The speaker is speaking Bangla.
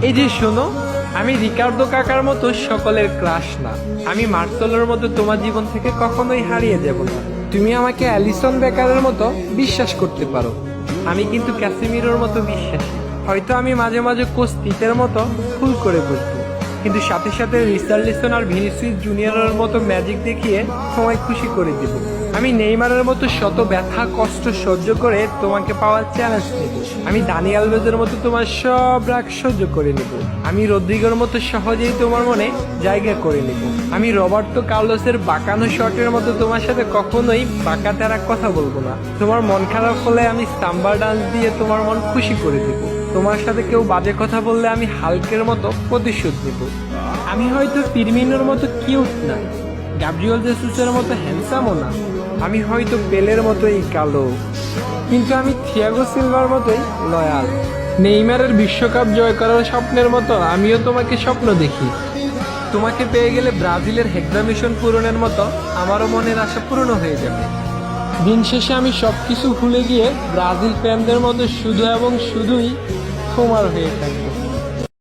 এই যে শোনো, আমি রিকার্ডো কাকার মতো সকলের ক্রাশ না, আমি মার্সেলোর মতো তোমার জীবন থেকে কখনোই হারিয়ে যাব না। তুমি আমাকে অ্যালিসন বেকারের মতো বিশ্বাস করতে পারো, আমি কিন্তু ক্যাসিমিরোর মতো বিশ্বাসী। হয়তো আমি মাঝে মাঝে কোচ তিতের মতো ভুল করে বসবো, কিন্তু সাথে সাথে রিচার্লিসন আর ভিনিসিয়াস জুনিয়রের মতো ম্যাজিক দেখিয়ে তোমায় খুশি করে দিব। আমি নেইমারের মতো শত ব্যথা কষ্ট সহ্য করে তোমাকে পাওয়ার চ্যালেঞ্জ নেব। আমি দানি আলভেজের মতো তোমার সব রাগ সহ্য করে নেব। আমি রদ্রিগোর মতো সহজেই তোমার মনে জায়গা করে নেব। আমি রবার্তো কার্লোসের বাঁকানো শটের মতো তোমার সাথে কখনোই বাঁকা তেরা কথা বলবো না। তোমার মন খারাপ হলে আমি সাম্বা ডান্স দিয়ে তোমার মন খুশি করে দেব। তোমার সাথে কেউ বাজে কথা বললে আমি হালকের মতো প্রতিশোধ নেব। আমি হয়তো ফিরমিনোর মতো কিউট না, গ্যাব্রিয়েল জেসুসের মতো হ্যান্ডসামও না, আমি হয়তো পেলের মতোই কালো, কিন্তু আমি থিয়াগো সিলভার মতোই লয়াল। নেইমারের বিশ্বকাপ জয় করার স্বপ্নের মতো আমিও তোমাকে স্বপ্ন দেখি। তোমাকে পেয়ে গেলে ব্রাজিলের হেক্সা মিশন পূরণের মতো আমারও মনের আশা পূর্ণ হয়ে যাবে। দিন শেষে আমি সবকিছু ভুলে গিয়ে ব্রাজিল ফ্যানদের মতো শুধু এবং শুধুই তোমার হয়ে থাকবো।